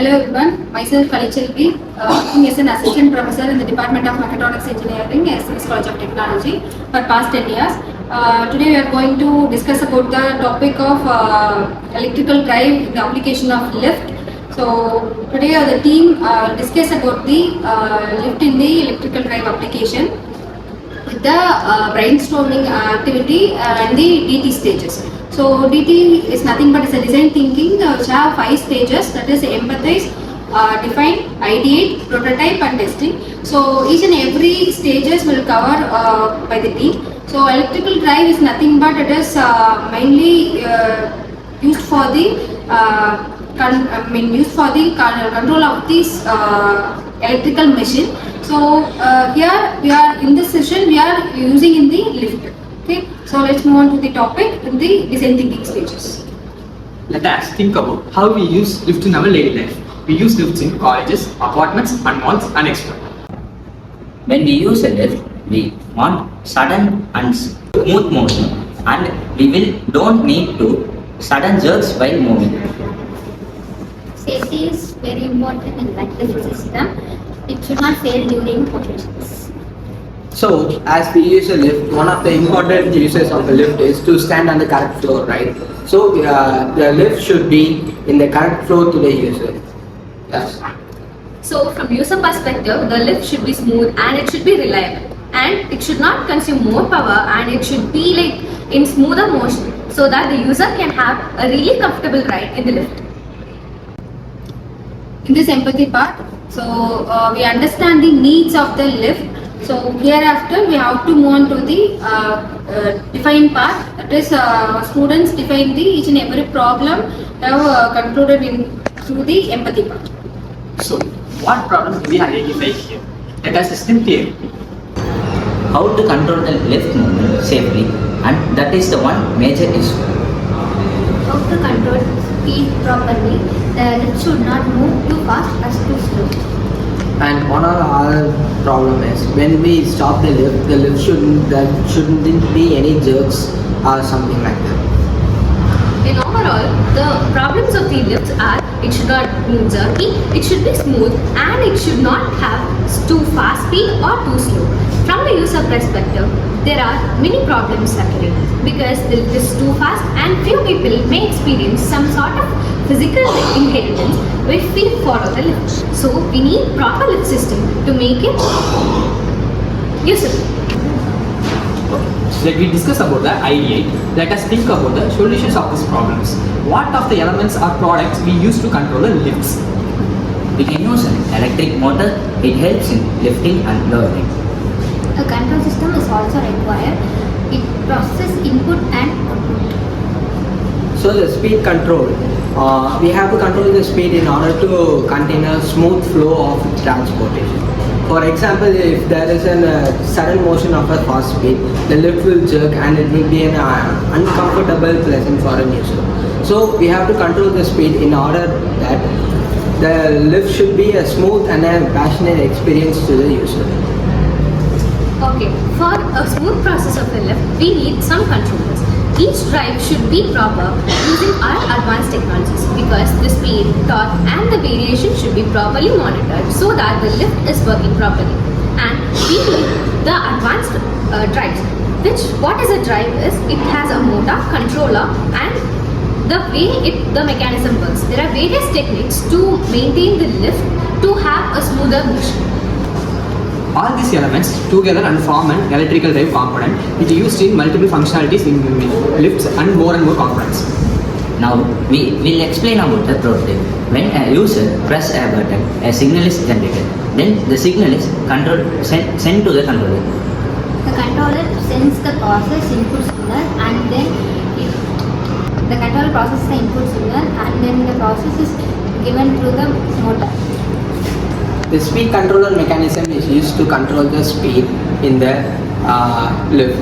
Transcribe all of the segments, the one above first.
Hello everyone, myself Kalichelvi, working as an assistant professor in the Department of Mechatronics Engineering, SNS College of Technology for past 10 years. Today we are going to discuss about the topic of electrical drive, the application of lift. So today the team discuss about the lift in the electrical drive application with the brainstorming activity and the DT stages. So DT is nothing but it's a design thinking which have 5 stages, that is empathize, define, ideate, prototype and testing. So each and every stages will cover by the team. So electrical drive is nothing but it is mainly used for the control of this electrical machine. So here we are in this session we are using in the lift. Okay, so let's move on to the topic in the design thinking stages. Let us think about how we use lift in our daily life. We use lifts in colleges, apartments, and malls, and etc. When we use a lift, we want sudden and smooth motion, and we don't need to sudden jerks while moving. Safety is very important in the lift system. It should not fail during operations. So, as we use a lift, one of the important uses of the lift is to stand on the correct floor, right? So, the lift should be in the correct floor to the user. Yes. So, from user perspective, the lift should be smooth and it should be reliable. And it should not consume more power and it should be like in smoother motion so that the user can have a really comfortable ride in the lift. In this empathy part, so we understand the needs of the lift. So hereafter we have to move on to the define part. That is students define the each and every problem have concluded in through the empathy part. So, what problem do we identify here? Let us listen clearly. How to control the lift movement safely, and that is the one major issue. How to control speed properly. The lift should not move too fast or too slow. And one of our problem is when we stop the lift shouldn't be any jerks or something like that. In overall, the problems of the lifts are it should not move jerky, it should be smooth, and it should not have too fast speed or too slow. From the user perspective, there are many problems occurring because the lift is too fast and few people may experience some sort of physical inheritance which we follow the lift. So we need proper lift system to make it usable. Let we discuss about the ideate. Let us think about the solutions of these problems. What of the elements or products we use to control the lifts? We can use an electric motor. It helps in lifting and lowering. A control system is also required. It processes input and output. So the speed control, we have to control the speed in order to contain a smooth flow of transportation. For example, if there is a sudden motion of a fast speed, the lift will jerk and it will be an uncomfortable pleasant for a user. So we have to control the speed in order that the lift should be a smooth and a passionate experience to the user. Okay, for a smooth process of a lift, we need some controllers. Each drive should be proper using our advanced technologies because the speed, torque and the variation should be properly monitored so that the lift is working properly. And we need the advanced drives, which what is a drive is, it has a motor, controller and the way the mechanism works. There are various techniques to maintain the lift to have a smoother motion. All these elements together and form an electrical drive component which is used in multiple functionalities in lifts and more components. Now we will explain about the prototype. When a user press a button, a signal is generated. Then the signal is sent to the controller. The controller sends the process input signal and then the controller processes the input signal and then the process is given through the motor. The speed controller mechanism is used to control the speed in the lift.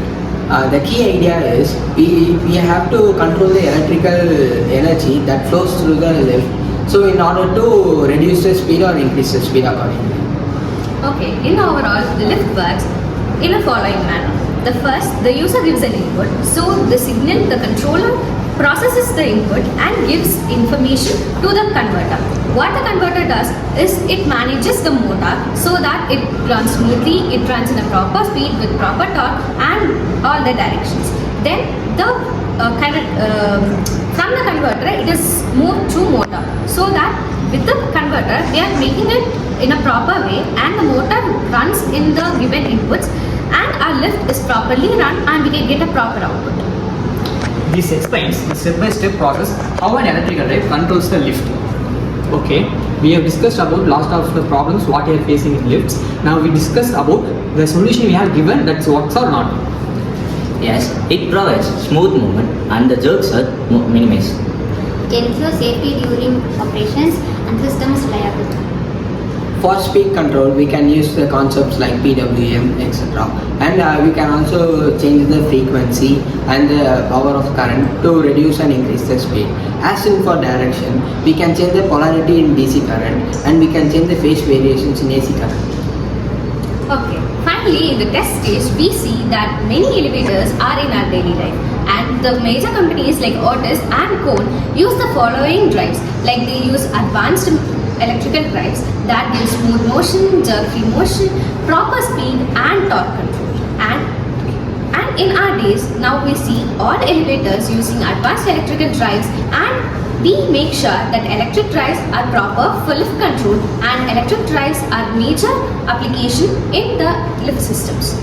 The key idea is we have to control the electrical energy that flows through the lift. So in order to reduce the speed or increase the speed accordingly. Okay, in overall, the lift works in a following manner. The first, the user gives an input. So the signal, the controller processes the input and gives information to the converter. what the converter does is it manages the motor so that it runs smoothly, it runs in a proper speed with proper torque and all the directions. Then the from the converter it is moved to motor, so that with the converter we are making it in a proper way and the motor runs in the given inputs and our lift is properly run and we can get a proper output. This explains the step-by-step process how an electrical drive controls the lift. Okay, we have discussed about last of the problems what we are facing in lifts. Now we discussed about the solution we have given, that works or not. Yes, it provides smooth movement and the jerks are minimized. It ensures safety during operations and system reliability. For speed control, we can use the concepts like PWM, etc. And we can also change the frequency and the power of current to reduce and increase the speed. As in for direction, we can change the polarity in DC current and we can change the phase variations in AC current. Okay, finally in the test stage we see that many elevators are in our daily life, and the major companies like Otis and Cone use the following drives, like they use advanced electrical drives that give smooth motion, jerky motion, proper speed and torque control. And in our days now we see all elevators using advanced electrical drives, and we make sure that electric drives are proper for lift control and electric drives are major application in the lift systems.